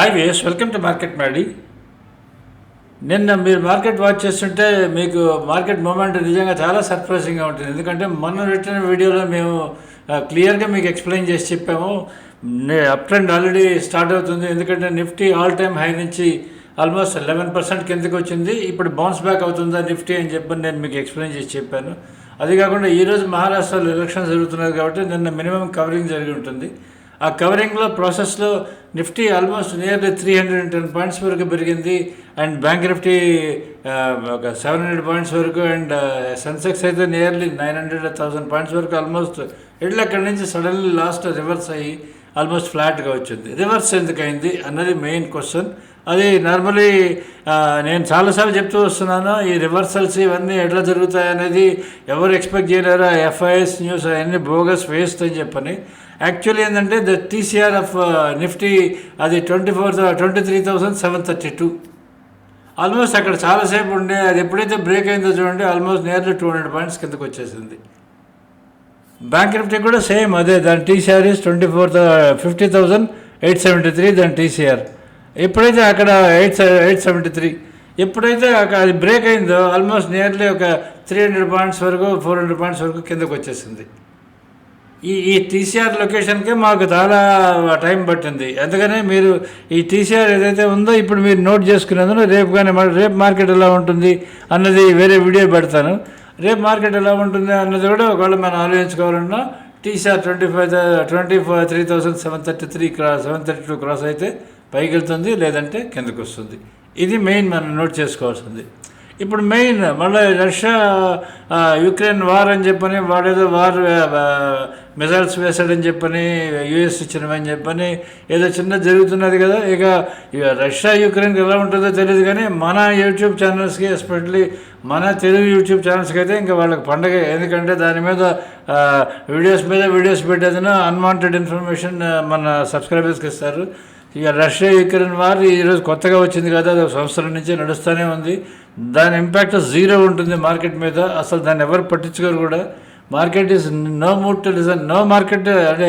Hi ways welcome to market Maddy. నిన్న మీరు market watch చేస్తుంటే మీకు మార్కెట్ మూమెంట్ నిజంగా చాలా సర్ప్రైజింగ్గా ఉంటుంది. ఎందుకంటే మొన్న పెట్టిన వీడియోలో మేము క్లియర్గా మీకు ఎక్స్ప్లెయిన్ చేసి చెప్పాము. అప్ ట్రెండ్ ఆల్రెడీ స్టార్ట్ అవుతుంది. ఎందుకంటే నిఫ్టీ ఆల్ టైమ్ హై నుంచి ఆల్మోస్ట్ 11% కిందకి వచ్చింది. ఇప్పుడు బౌన్స్ బ్యాక్ అవుతుందా నిఫ్టీ అని చెప్పని నేను మీకు ఎక్స్ప్లెయిన్ చేసి చెప్పాను. అది కాకుండా ఈరోజు మహారాష్ట్రలో ఎలక్షన్స్ జరుగుతున్నది కాబట్టి నిన్న మినిమం కవరింగ్ జరిగి ఉంటుంది. ఆ కవరింగ్లో ప్రాసెస్లో నిఫ్టీ ఆల్మోస్ట్ నియర్లీ 310 పాయింట్స్ వరకు పెరిగింది. అండ్ బ్యాంక్ నిఫ్టీ ఒక 700 పాయింట్స్ వరకు, అండ్ సెన్సెక్స్ అయితే నియర్లీ 900,000 పాయింట్స్ వరకు ఆల్మోస్ట్ అక్కడి నుంచి సడన్లీ లాస్ట్ రివర్స్ అయ్యి ఆల్మోస్ట్ ఫ్లాట్గా వచ్చింది. రివర్స్ ఎందుకు అయింది అన్నది మెయిన్ క్వశ్చన్. అది నార్మలీ నేను చాలాసార్లు చెప్తూ వస్తున్నాను, ఈ రివర్సల్స్ ఇవన్నీ ఎట్లా జరుగుతాయనేది ఎవరు ఎక్స్పెక్ట్ చేయలేరు. ఎఫ్ఐఎస్ న్యూస్ అవన్నీ బోగస్ వేస్ట్ అని చెప్పని. యాక్చువల్లీ ఏంటంటే ద టీసీఆర్ ఆఫ్ నిఫ్టీ అది 23,732 ఆల్మోస్ట్ అక్కడ చాలాసేపు ఉండే. అది ఎప్పుడైతే బ్రేక్ అయిందో చూడండి, ఆల్మోస్ట్ నియర్లీ 200 పాయింట్స్ కిందకు వచ్చేసింది. బ్యాంక్ నిఫ్టీ కూడా సేమ్ అదే, దాని టీసీఆర్ ఇస్ 50,873 దాని టీసీఆర్. ఎప్పుడైతే అక్కడ 873 ఎప్పుడైతే అది బ్రేక్ అయిందో ఆల్మోస్ట్ నియర్లీ ఒక 300 పాయింట్స్ వరకు 400 పాయింట్స్ వరకు కిందకు వచ్చేసింది. ఈ టీసీఆర్ లొకేషన్కే మాకు చాలా టైం పట్టింది. అందుకనే మీరు ఈ టీసీఆర్ ఏదైతే ఉందో ఇప్పుడు మీరు నోట్ చేసుకునేందుకు రేపు మార్కెట్ ఎలా ఉంటుంది అన్నది వేరే వీడియో పెడతాను. రేపు మార్కెట్ ఎలా ఉంటుంది అన్నది కూడా ఒకవేళ మనం ఆలోచించుకోవాలన్నా టీసీఆర్ 23,732 క్రాస్ అయితే పైకి వెళ్తుంది, లేదంటే కిందకు వస్తుంది. ఇది మెయిన్ మనం నోట్ చేసుకోవాల్సింది. ఇప్పుడు మెయిన్ మళ్ళీ రష్యా యుక్రెయిన్ వార్ అని చెప్పని, వాడేదో వార్ మిజైల్స్ వేసాడని చెప్పని, యుఎస్ ఇచ్చినవని చెప్పని ఏదో చిన్న జరుగుతున్నది కదా. ఇక రష్యా యుక్రెయిన్కి ఎలా ఉంటుందో తెలియదు, కానీ మన యూట్యూబ్ ఛానల్స్కి, ఎస్పెషల్లీ మన తెలుగు యూట్యూబ్ ఛానల్స్కి అయితే ఇంకా వాళ్ళకి పండగ. ఎందుకంటే దాని మీద వీడియోస్ పెట్టేదిన అన్వాంటెడ్ ఇన్ఫర్మేషన్ మన సబ్స్క్రైబర్స్కి ఇస్తారు. ఇక రష్యా యుక్రెయిన్ వార్ ఈరోజు కొత్తగా వచ్చింది కదా, అది ఒక సంవత్సరం నుంచి నడుస్తూనే ఉంది. దాని ఇంపాక్ట్ జీరో ఉంటుంది మార్కెట్ మీద. అసలు దాన్ని ఎవరు పట్టించుకోరు కూడా. Market is no mood to listen. No market అంటే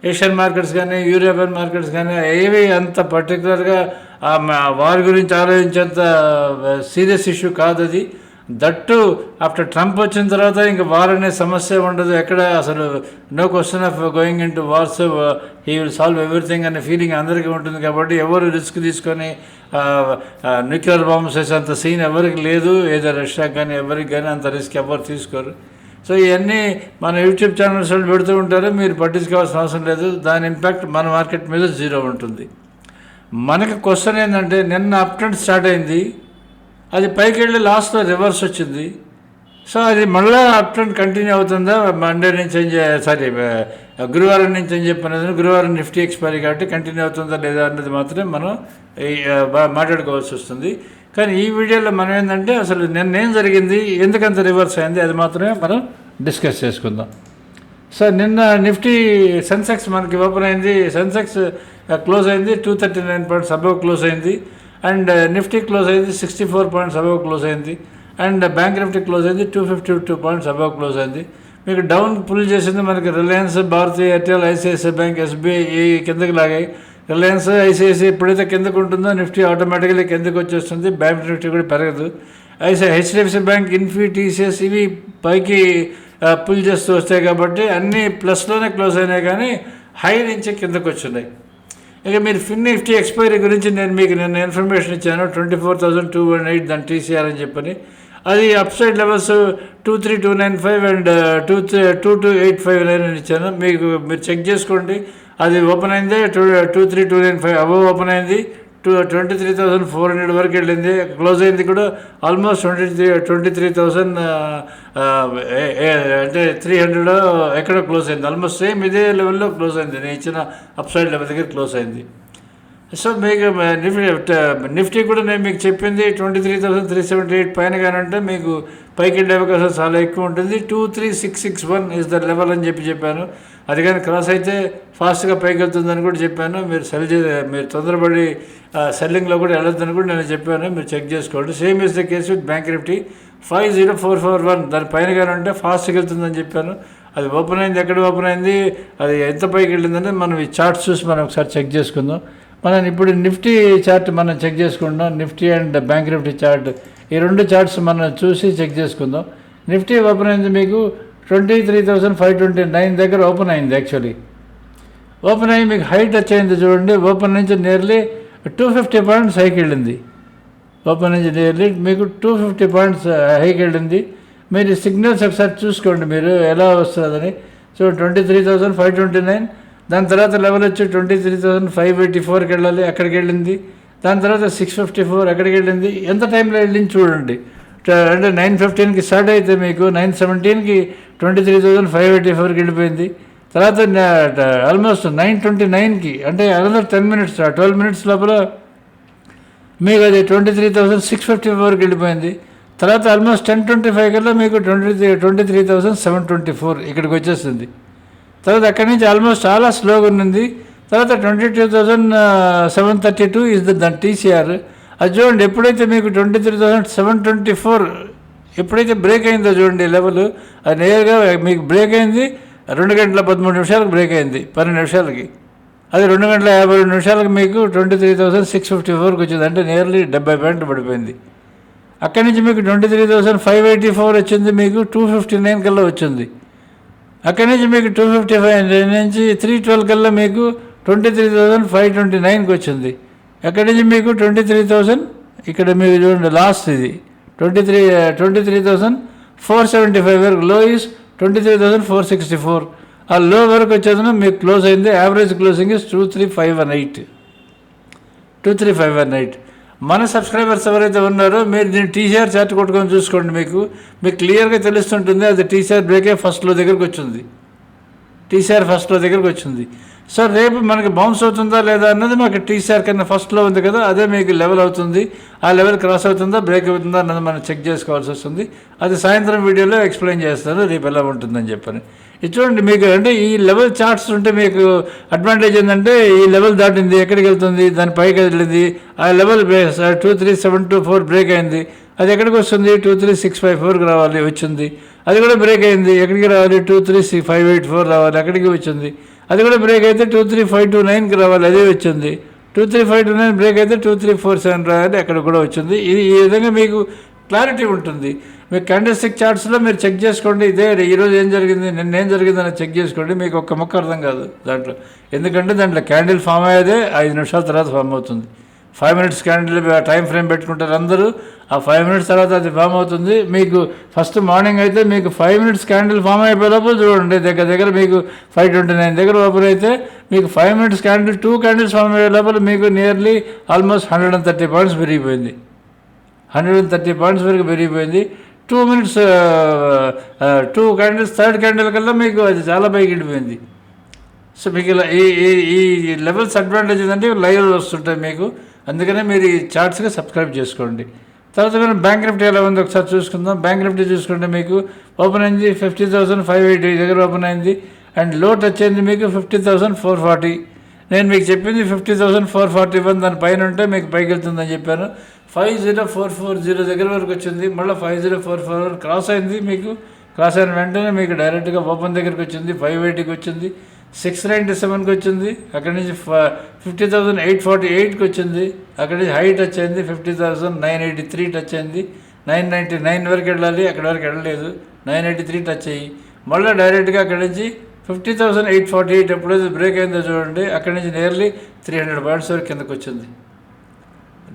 ఏషియన్ మార్కెట్స్ కానీ యూరోపియన్ మార్కెట్స్ కానీ ఏవి అంత పర్టికులర్గా వారి గురించి ఆలోచించేంత సీరియస్ ఇష్యూ కాదు అది. దట్టు ఆఫ్టర్ ట్రంప్ వచ్చిన తర్వాత ఇంకా వార్ అనే సమస్య ఉండదు ఎక్కడ. అసలు no question of going in to wars, he will solve everything అనే ఫీలింగ్ అందరికీ ఉంటుంది. కాబట్టి ఎవరు రిస్క్ తీసుకొని న్యూక్లియర్ బాంబ్స్ వేసేంత సీన్ ఎవరికి లేదు. ఏదో రష్యాకి కానీ ఎవరికి కానీ అంత రిస్క్ ఎవరు తీసుకోరు. సో ఇవన్నీ మన యూట్యూబ్ ఛానల్స్ వాళ్ళు పెడుతూ ఉంటారు, మీరు పట్టించుకోవాల్సిన అవసరం లేదు. దాని ఇంపాక్ట్ మన మార్కెట్ మీద జీరో ఉంటుంది. మనకి క్వశ్చన్ ఏంటంటే, నిన్న అప్ ట్రెండ్ స్టార్ట్ అయింది, అది పైకి వెళ్ళి లాస్ట్లో రివర్స్ వచ్చింది. సో అది మళ్ళీ అప్ ట్రెండ్ కంటిన్యూ అవుతుందా మండే నుంచి గురువారం నుంచి అని చెప్పినది. గురువారం నిఫ్టీ ఎక్స్పైరీ కాబట్టి కంటిన్యూ అవుతుందా లేదా అన్నది మాత్రమే మనం మాట్లాడుకోవాల్సి వస్తుంది. కానీ ఈ వీడియోలో మనం ఏంటంటే అసలు నిన్న ఏం జరిగింది, ఎందుకంత రివర్స్ అయింది, అది మాత్రమే మనం డిస్కస్ చేసుకుందాం. సో నిన్న నిఫ్టీ సెన్సెక్స్ మనకి ఓపెన్ అయింది. సెన్సెక్స్ క్లోజ్ అయింది 239 పాయింట్స్ అబవ్ క్లోజ్ అయింది. అండ్ నిఫ్టీ క్లోజ్ అయింది 64 పాయింట్స్ అబవ్ క్లోజ్ అయింది. అండ్ బ్యాంక్ నిఫ్టీ క్లోజ్ అయింది 252 పాయింట్స్ అబవ్ క్లోజ్ అయింది. మీకు డౌన్ పుల్ చేసింది మనకి రిలయన్స్, భారతీయ ఎయిర్టెల్, ఐసిఐసిఐ బ్యాంక్, ఎస్బీఐ ఈ కిందకి లాగాయి. రిలయన్స్, ఐసిఐసిఐ ఎప్పుడైతే కిందకు ఉంటుందో నిఫ్టీ ఆటోమేటిక్గా కిందకు వచ్చేస్తుంది. బ్యాంక్ నిఫ్టీ కూడా పెరగదు. హెచ్డిఎఫ్సి బ్యాంక్, ఇన్ఫీ, టీసీఎస్ ఇవి పైకి పుల్ చేస్తూ వస్తాయి. కాబట్టి అన్నీ ప్లస్లోనే క్లోజ్ అయినాయి, కానీ హై నుంచి కిందకు వచ్చినాయి. ఇక మీరు నిఫ్టీ ఎక్స్పైరీ గురించి నేను మీకు నిన్న ఇన్ఫర్మేషన్ ఇచ్చాను. 24,218 దాని టీసీఆర్ అని చెప్పని. అది అప్ సైడ్ లెవెల్స్ 23,295 అండ్ 22,859 అని ఇచ్చాను. మీరు చెక్ చేసుకోండి. అది ఓపెన్ అయింది 23,295 అబవ్ ఓపెన్ అయింది. 23,400 వరకు వెళ్ళింది. క్లోజ్ అయింది కూడా ఆల్మోస్ట్ 23,000 అంటే 300 ఎక్కడ క్లోజ్ అయింది. ఆల్మోస్ట్ సేమ్ ఇదే లెవెల్లో క్లోజ్ అయింది. నేను ఇచ్చిన అప్ సైడ్ లెవెల్ దగ్గర క్లోజ్ అయింది. సో మీకు నిఫ్టీ కూడా నేను మీకు చెప్పింది 23,378 పైన కానంటే మీకు పైకి వెళ్ళే అవకాశం చాలా ఎక్కువ ఉంటుంది. 23,661 ఇస్ ద లెవెల్ అని చెప్పాను. అది కానీ క్రాస్ అయితే ఫాస్ట్గా పైకి వెళ్తుందని కూడా చెప్పాను. మీరు తొందరపడి సెల్లింగ్లో కూడా వెళ్ళొద్దని కూడా నేను చెప్పాను. మీరు చెక్ చేసుకోండి. Same is the case with bank Nifty 50,441 దాని పైన కానంటే ఫాస్ట్గా వెళ్తుందని చెప్పాను. అది ఓపెన్ అయింది. ఎక్కడ ఓపెన్ అయింది, అది ఎంత పైకి వెళ్ళిందంటే మనం ఈ చార్ట్స్ చూసి మనం ఒకసారి చెక్ చేసుకుందాం. మనం ఇప్పుడు నిఫ్టీ చార్ట్ మనం చెక్ చేసుకుందాం. Nifty and bank Nifty chart, ఈ రెండు చార్ట్స్ మనం చూసి చెక్ చేసుకుందాం. నిఫ్టీ ఓపెన్ అయింది మీకు 23,529 దగ్గర ఓపెన్ అయింది. యాక్చువల్లీ ఓపెన్ అయ్యి మీకు హైట్ వచ్చేయింది చూడండి. ఓపెన్ నుంచి నియర్లీ 250 పాయింట్స్ హైకి వెళ్ళింది. ఓపెన్ నుంచి నియర్లీ మీకు 250 పాయింట్స్ హైకి వెళ్ళింది. మీరు సిగ్నల్స్ ఒకసారి చూసుకోండి మీరు ఎలా వస్తుందని. సో 23,529, దాని తర్వాత లెవెల్ వచ్చి 23,584కి వెళ్ళాలి, అక్కడికి వెళ్ళింది. దాని తర్వాత 654 అక్కడికి వెళ్ళింది. ఎంత టైంలో వెళ్ళింది చూడండి. అంటే 9:15కి స్టార్ట్ అయితే మీకు 9:17కి 23,584కి వెళ్ళిపోయింది. తర్వాత ఆల్మోస్ట్ 9:29కి, అంటే అనదర్ 10 మినిట్స్, 12 మినిట్స్ లోపల మీకు అది 23,654కి వెళ్ళిపోయింది. తర్వాత ఆల్మోస్ట్ 10:25 కల్లా మీకు 23,724 ఇక్కడికి వచ్చేస్తుంది. తర్వాత అక్కడి నుంచి ఆల్మోస్ట్ చాలా స్లోగా ఉన్నది. తర్వాత 22,732 ఇస్ దాని టీసీఆర్. అది చూడండి, ఎప్పుడైతే మీకు 23,724 ఎప్పుడైతే బ్రేక్ అయిందో చూడండి లెవెల్, అది నేరుగా మీకు బ్రేక్ అయింది 2 గంటల 13 నిమిషాలకు బ్రేక్ అయింది, 12 నిమిషాలకి. అది 2 గంటల 52 నిమిషాలకు మీకు 23,654కి వచ్చింది. అంటే నియర్లీ 70 పాయింట్లు పడిపోయింది. అక్కడి నుంచి మీకు 23,584 వచ్చింది, మీకు 259 కల్లా వచ్చింది. అక్కడి నుంచి మీకు 255 నుంచి 312 కల్లా మీకు 23,529కి వచ్చింది. అక్కడి నుంచి మీకు 23,000, ఇక్కడ మీకు చూడండి లాస్ట్ ఇది 23,475 వరకు. లో ఈజ్ 23,464. ఆ లో వరకు వచ్చేదన మీకు క్లోజ్ అయింది. Average closing is 23,518. మన సబ్స్క్రైబర్స్ ఎవరైతే ఉన్నారో మీరు దీన్ని టీసీఆర్ చార్ట్ కొట్టుకొని చూసుకోండి. మీకు క్లియర్గా తెలుస్తుంటుంది. అది టీసీఆర్ బ్రేకే ఫస్ట్ లో దగ్గరకు వచ్చింది. టీసీఆర్ ఫస్ట్ లో దగ్గరకు వచ్చింది. సో రేపు మనకి బౌన్స్ అవుతుందా లేదా అన్నది మాకు టీసీఆర్ కన్నా ఫస్ట్లో ఉంది కదా, అదే మీకు లెవెల్ అవుతుంది. ఆ లెవెల్ క్రాస్ అవుతుందా, బ్రేక్ అవుతుందా అన్నది మనం చెక్ చేసుకోవాల్సి వస్తుంది. అది సాయంత్రం వీడియోలో ఎక్స్ప్లెయిన్ చేస్తాను రేపు ఎలా ఉంటుందని చెప్పని. ఇది చూడండి, మీకు అంటే ఈ లెవెల్ చార్ట్స్ ఉంటే మీకు అడ్వాంటేజ్ ఏంటంటే ఈ లెవెల్ దాటింది, ఎక్కడికి వెళ్తుంది, దాని పైకి వెళ్ళింది. ఆ లెవెల్ 23,724 బ్రేక్ అయింది. అది ఎక్కడికి వస్తుంది, 23,654కి రావాలి, వచ్చింది. అది కూడా బ్రేక్ అయింది, ఎక్కడికి రావాలి, 23,584 రావాలి, అక్కడికి వచ్చింది. అది కూడా బ్రేక్ అయితే 23,529కి రావాలి, అదే వచ్చింది. 23,529 బ్రేక్ అయితే 23,470 రావాలి, అక్కడ కూడా వచ్చింది. ఇది ఈ విధంగా మీకు క్లారిటీ ఉంటుంది. మీకు క్యాండిల్ స్టిక్ చార్ట్స్లో మీరు చెక్ చేసుకోండి. ఇదే ఈరోజు ఏం జరిగింది, నిన్న ఏం జరిగింది అని చెక్ చేసుకోండి. మీకు ఒక్క మొక్క అర్థం కాదు దాంట్లో. ఎందుకంటే దాంట్లో క్యాండిల్ ఫామ్ అయ్యేదే 5 నిమిషాల తర్వాత ఫామ్ అవుతుంది. 5 మినిట్స్ క్యాండిల్ టైం ఫ్రేమ్ పెట్టుకుంటారు అందరూ. ఆ 5 మినిట్స్ తర్వాత అది ఫామ్ అవుతుంది. మీకు ఫస్ట్ మార్నింగ్ అయితే మీకు 5 మినిట్స్ క్యాండిల్ ఫామ్ అయిపోయే లోపల చూడండి, దగ్గర మీకు 529 దగ్గర ఓపెన్ అయితే మీకు 5 మినిట్స్ క్యాండిల్ 2 క్యాండిల్స్ ఫామ్ అయ్యే లోపల మీకు నియర్లీ ఆల్మోస్ట్ 130 పాయింట్స్ పెరిగిపోయింది. 130 పాయింట్స్ వరకు పెరిగిపోయింది. 2 మినిట్స్ 2 క్యాండిల్స్ థర్డ్ క్యాండిల్ కల్లా మీకు అది చాలా పైకి వెళ్ళిపోయింది. సో మీకు ఇలా ఈ లెవెల్స్ అడ్వాంటేజ్ ఏంటంటే లైవ్ వస్తుంటాయి మీకు. అందుకనే మీరు ఈ చార్ట్స్గా సబ్స్క్రైబ్ చేసుకోండి. తర్వాత మనం బ్యాంక్ నిఫ్టీ ఎలా ఉంది ఒకసారి చూసుకుందాం. బ్యాంక్ నిఫ్టీ చూసుకుంటే మీకు ఓపెన్ అయింది 50,580 దగ్గర ఓపెన్ అయింది. అండ్ లోట్ వచ్చింది మీకు 50,440. నేను మీకు చెప్పింది 50,441 దాని పైన ఉంటే మీకు పైకి వెళ్తుందని చెప్పాను. 50,440 దగ్గర వరకు వచ్చింది. మళ్ళీ 50,441 క్రాస్ అయింది. మీకు క్రాస్ అయిన వెంటనే మీకు డైరెక్ట్గా ఓపెన్ దగ్గరికి వచ్చింది, 580కి వచ్చింది, 697కి వచ్చింది. అక్కడి నుంచి 50,848కి వచ్చింది. అక్కడి నుంచి హైట్ వచ్చింది 50,983 టచ్ అయింది. 999 వరకు వెళ్ళాలి, అక్కడి వరకు వెళ్ళలేదు, 983 టచ్ అయ్యి మళ్ళీ డైరెక్ట్గా అక్కడి నుంచి 50,848 ఎప్పుడైతే బ్రేక్ అయిందో చూడండి, అక్కడి నుంచి నియర్లీ 300 పాయింట్స్ వరకు కిందకు వచ్చింది.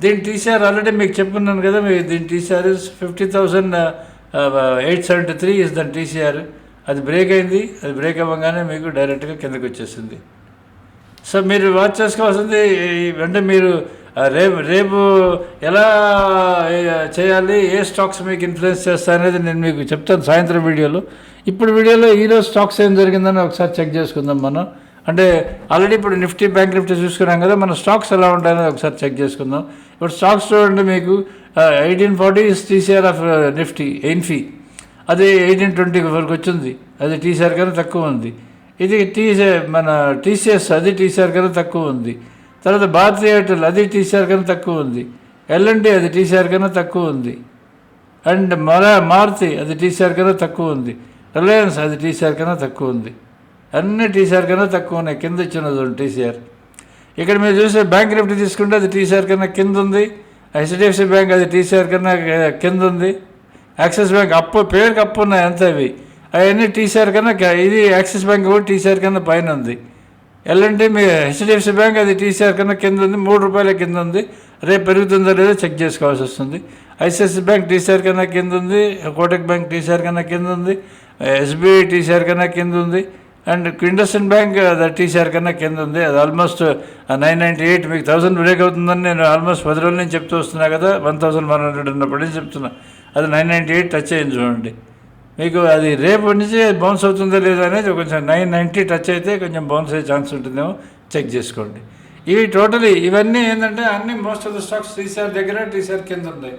దీని టీసీఆర్ ఆల్రెడీ మీకు చెప్పున్నాను కదా, మీకు దీని టీసీఆర్ 50,873 ఇస్ దాని టీసీఆర్. అది బ్రేక్ అయింది. అది బ్రేక్ అవ్వగానే మీకు డైరెక్ట్గా కిందకి వచ్చేసింది. సో మీరు వాచ్ చేసుకోవాల్సింది అంటే మీరు రేపు ఎలా చేయాలి, ఏ స్టాక్స్ మీకు ఇన్ఫ్లుయెన్స్ చేస్తాయనేది నేను మీకు చెప్తాను సాయంత్రం వీడియోలో. ఇప్పుడు వీడియోలో ఈరోజు స్టాక్స్ ఏం జరిగిందని ఒకసారి చెక్ చేసుకుందాం మనం. అంటే ఆల్రెడీ ఇప్పుడు నిఫ్టీ బ్యాంక్ నిఫ్టీ చూసుకున్నాం కదా, మన స్టాక్స్ ఎలా ఉంటాయనేది ఒకసారి చెక్ చేసుకుందాం. ఇప్పుడు స్టాక్స్ చూడండి, మీకు 1840 ఇస్ టీసీఆర్ ఆఫ్ నిఫ్టీ ఎయిన్ఫీ. అది 1820 వరకు వచ్చింది. అది టీసీఆర్ కన్నా తక్కువ ఉంది. ఇది మన టీసీఎస్ అది టీసీఆర్ కన్నా తక్కువ ఉంది. తర్వాత భారతీ ఎయిర్టెల్ అది టీసీఆర్ కన్నా తక్కువ ఉంది. ఎల్ఎన్టీ అది టీసీఆర్ కన్నా తక్కువ ఉంది. అండ్ మారుతి అది టీసీఆర్ కన్నా తక్కువ ఉంది. రిలయన్స్ అది టీసీఆర్ కన్నా తక్కువ ఉంది. అన్ని టీసీఆర్ కన్నా తక్కువ ఉన్నాయి. కింద ఇచ్చినది టీసీఆర్. ఇక్కడ మీరు చూసే బ్యాంక్ నిఫ్టీ తీసుకుంటే అది టీసీఆర్ కన్నా కింద ఉంది. హెచ్డిఎఫ్సి బ్యాంక్ అది టీసీఆర్ కన్నా కింద ఉంది. యాక్సిస్ బ్యాంక్ అప్పు పేరుకి అప్పు ఉన్నాయి అంతే అవి, అవన్నీ టీసీఆర్ కన్నా ఇది యాక్సిస్ బ్యాంక్ కూడా టీసీఆర్ కన్నా పైన ఉంది. ఎల్ఎన్టీ మీ హెచ్డిఎఫ్సి బ్యాంక్ అది టీసీఆర్ కన్నా కింద ఉంది, ₹3 కింద ఉంది. రేపు పెరుగుతుందో లేదో చెక్ చేసుకోవాల్సి వస్తుంది. ఐసిఐసిఐ బ్యాంక్ టీసీఆర్ కన్నా కింద ఉంది, కోటక్ బ్యాంక్ టీసీఆర్ కన్నా కింద ఉంది, ఎస్బీఐ టీసీఆర్ కన్నా కింద ఉంది, అండ్ ఇండస్ఇండ్ బ్యాంక్ అది టీసీఆర్ కన్నా కింద ఉంది. అది ఆల్మోస్ట్ 998, మీకు 1000 బ్రేక్ అవుతుందని నేను ఆల్మోస్ట్ 10 రోజుల నుంచి చెప్తూ వస్తున్నా కదా, 1100 ఉన్నప్పటి నుంచి చెప్తున్నా. అది 998 టచ్ అయ్యింది చూడండి. మీకు అది రేపు నుంచి బౌన్స్ అవుతుందో లేదో అనేది కొంచెం 990 టచ్ అయితే కొంచెం బౌన్స్ అయ్యే ఛాన్స్ ఉంటుందేమో, చెక్ చేసుకోండి. ఇవి టోటలీ ఇవన్నీ ఏంటంటే అన్ని most of the stocks TCR దగ్గర టీసీఆర్ కింద ఉన్నాయి.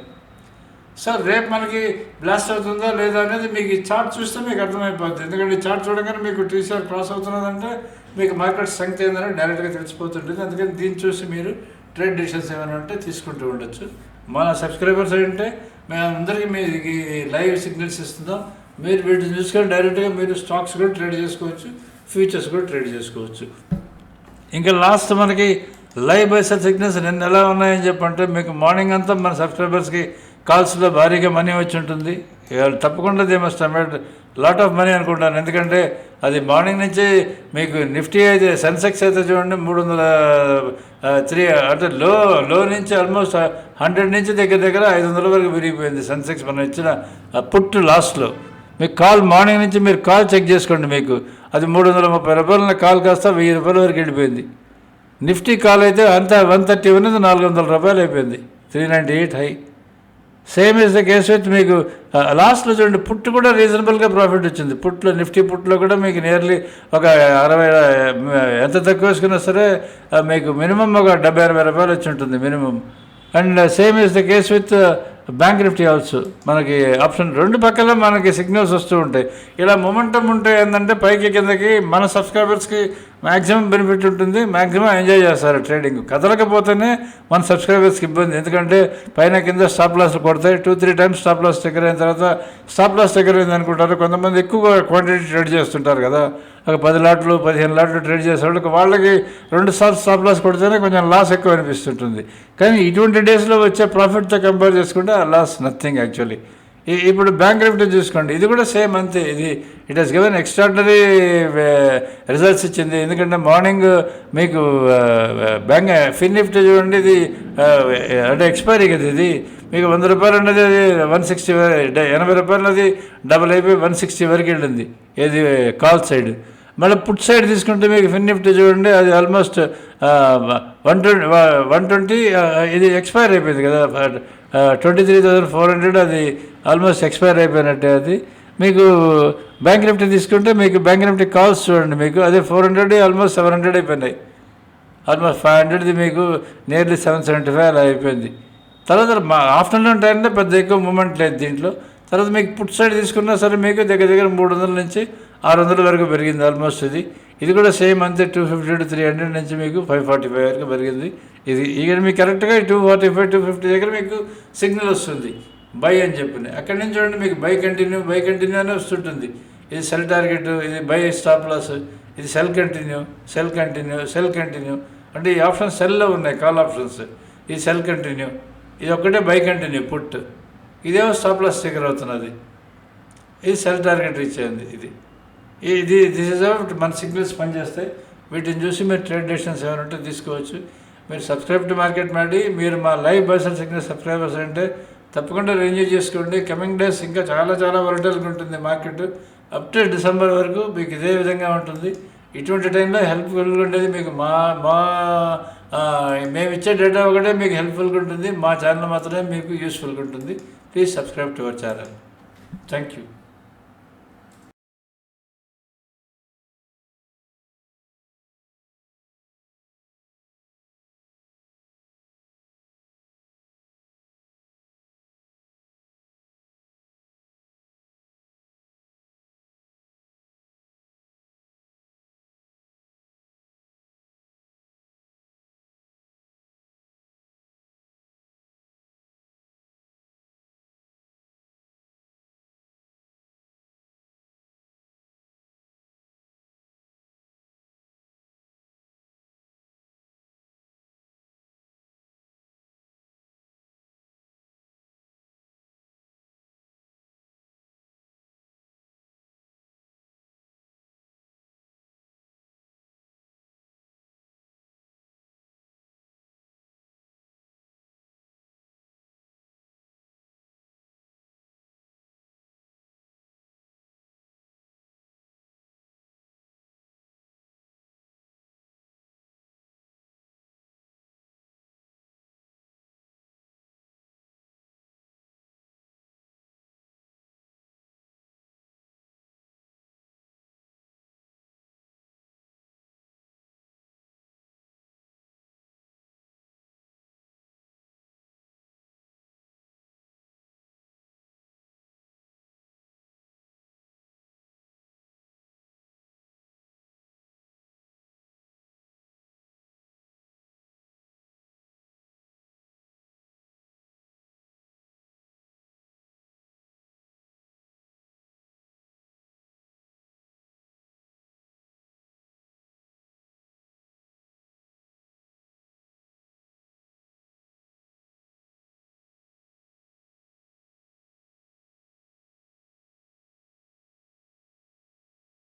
సో రేపు మనకి బ్లాస్ట్ అవుతుందా లేదా అనేది మీకు ఈ చార్ట్ చూస్తే మీకు అర్థమైపోతుంది. ఎందుకంటే ఈ చార్ట్ చూడగానే మీకు టీసీఆర్ క్రాస్ అవుతున్నదంటే మీకు మార్కెట్ స్ట్రెంగ్త్ ఏందని డైరెక్ట్గా తెలిసిపోతుంటుంది. అందుకని దీన్ని చూసి మీరు ట్రేడ్ డిసిషన్స్ ఏమైనా ఉంటే తీసుకుంటూ ఉండొచ్చు. మన సబ్స్క్రైబర్స్ ఏంటంటే మేము అందరికీ మీకు లైవ్ సిగ్నల్స్ ఇస్తున్నాం. మీరు వీటిని చూసుకొని డైరెక్ట్గా మీరు స్టాక్స్ కూడా ట్రేడ్ చేసుకోవచ్చు, ఫ్యూచర్స్ కూడా ట్రేడ్ చేసుకోవచ్చు. ఇంకా లాస్ట్ మనకి లైవ్ బై సెల్ సిగ్నల్స్ నిన్న ఎలా ఉన్నాయని చెప్పంటే, మీకు మార్నింగ్ అంతా మన సబ్స్క్రైబర్స్కి కాల్స్లో భారీగా మనీ వచ్చి ఉంటుంది. తప్పకుండా they must made lot of money అనుకుంటాను. ఎందుకంటే అది మార్నింగ్ నుంచి మీకు నిఫ్టీ అయితే సెన్సెక్స్ అయితే చూడండి 303 అంటే లో నుంచి ఆల్మోస్ట్ 100 నుంచి దగ్గర 500 వరకు విరిగిపోయింది సెన్సెక్స్. మనం ఇచ్చిన పుట్టు లాస్ట్లో మీకు కాల్ మార్నింగ్ నుంచి మీరు కాల్ చెక్ చేసుకోండి. మీకు అది ₹330 కాల్ కాస్త ₹1000 వరకు వెళ్ళిపోయింది. నిఫ్టీ కాల్ అయితే అంతా 130 ఉన్నది ₹400 అయిపోయింది, 398 high. Same is the case with మీకు లాస్ట్లో చూడండి పుట్టు కూడా రీజనబుల్గా ప్రాఫిట్ వచ్చింది. పుట్లో నిఫ్టీ పుట్లో కూడా మీకు నియర్లీ ఒక 60 ఎంత తక్కువ వేసుకున్నా సరే మీకు మినిమం ఒక ₹70-80 వచ్చి ఉంటుంది minimum. And same is the case with bank Nifty also. మనకి ఆప్షన్ రెండు పక్కల మనకి సిగ్నల్స్ వస్తూ ఉంటాయి. ఇలా మొమెంటం ఉంటే ఏంటంటే పైకి కిందకి మన సబ్స్క్రైబర్స్కి మ్యాక్సిమం బెనిఫిట్ ఉంటుంది, మ్యాక్సిమం ఎంజాయ్ చేస్తారు ట్రేడింగ్. కదలకపోతేనే మన సబ్స్క్రైబర్స్కి ఇబ్బంది. ఎందుకంటే పైన కింద స్టాప్ లాస్లు కొడతాయి. 2-3 టైమ్స్ స్టాప్ లాస్ దగ్గర అయిన తర్వాత స్టాప్ లాస్ దగ్గర అయింది అనుకుంటారు. కొంతమంది ఎక్కువ క్వాంటిటీ ట్రేడ్ చేస్తుంటారు కదా, ఒక 10 లాట్లు 15 లాట్లు ట్రేడ్ చేసేవాళ్ళకి వాళ్ళకి 2 సార్లు స్టాప్ లాస్ కొడితేనే కొంచెం లాస్ ఎక్కువ అనిపిస్తుంటుంది. కానీ ఇటువంటి డేస్లో వచ్చే ప్రాఫిట్తో కంపేర్ చేసుకుంటే ఆ లాస్ నథింగ్ యాక్చువల్లీ. ఇప్పుడు బ్యాంక్ నిఫ్టీ చూసుకోండి, ఇది కూడా సేమ్ అంతే. It has given extraordinary results ఇచ్చింది. ఎందుకంటే మార్నింగ్ మీకు బ్యాంక్ ఫిన్ నిఫ్టీ చూడండి, ఇది అంటే ఎక్స్పైరీ కదా, ఇది మీకు ₹100 ఉన్నది అది 160 ₹80 అది డబుల్ అయిపోయి 160 వరకు వెళ్ళింది. ఏది కాల్ సైడ్. మళ్ళీ పుట్ సైడ్ తీసుకుంటే మీకు ఫిన్ నిఫ్టీ చూడండి, అది ఆల్మోస్ట్ 120 ఇది ఎక్స్పైర్ అయిపోయింది కదా, 23,400 అది ఆల్మోస్ట్ ఎక్స్పైర్ అయిపోయినట్టే. అది మీకు బ్యాంక్ నిఫ్టీ తీసుకుంటే మీకు బ్యాంక్ నిఫ్టీ కాల్స్ చూడండి, మీకు అదే 400 ఆల్మోస్ట్ 700 అయిపోయినాయి. ఆల్మోస్ట్ 500ది మీకు నియర్లీ 775 అలా అయిపోయింది. తర్వాత ఆఫ్టర్నూన్ టైంలో పెద్ద ఎక్కువ మూమెంట్ లేదు దీంట్లో. తర్వాత మీకు పుట్ సైడ్ తీసుకున్నా సరే మీకు దగ్గర 300 నుంచి 600 వరకు పెరిగింది ఆల్మోస్ట్. ఇది కూడా సేమ్ అంతే, 250 to 300 నుంచి మీకు 545 వరకు పెరిగింది. ఇది ఇక్కడ మీకు కరెక్ట్గా 245-250 దగ్గర మీకు సిగ్నల్ వస్తుంది బై అని చెప్పిన. అక్కడి నుంచి చూడండి మీకు బై కంటిన్యూ అని వస్తుంటుంది. ఇది సెల్ టార్గెట్, ఇది బై స్టాప్ లాస్, ఇది సెల్ కంటిన్యూ అంటే ఈ ఆప్షన్స్ సెల్లో ఉన్నాయి, కాల్ ఆప్షన్స్. ఇది సెల్ కంటిన్యూ, ఇది ఒక్కటే బై కంటిన్యూ పుట్, ఇదేమో స్టాప్ లాస్ దగ్గర అవుతున్నది, ఇది సెల్ టార్గెట్ రీచ్ అయింది. దిస్ ఇస్ అవుట్ మన సిగ్నల్స్ పనిచేస్తాయి. వీటిని చూసి మీరు ట్రేడ్ డెసిషన్స్ ఏమైనా ఉంటే తీసుకోవచ్చు. మీరు సబ్స్క్రైబ్ టు మార్కెట్ మ్యాడీ, మీరు మా లైవ్ బైసల్ సిగ్నల్ సబ్స్క్రైబర్స్ అంటే తప్పకుండా ఎంజాయ్ చేసుకోండి. కమింగ్ డేస్ ఇంకా చాలా వరటల్గా ఉంటుంది మార్కెట్. అప్ టు డిసెంబర్ వరకు మీకు ఇదే విధంగా ఉంటుంది. ఇటువంటి టైంలో హెల్ప్ఫుల్గా ఉండేది మీకు మేము ఇచ్చే డేటా ఒకటే మీకు హెల్ప్ఫుల్గా ఉంటుంది. మా ఛానల్ మాత్రమే మీకు యూస్ఫుల్గా ఉంటుంది. Please subscribe to our channel. Thank you.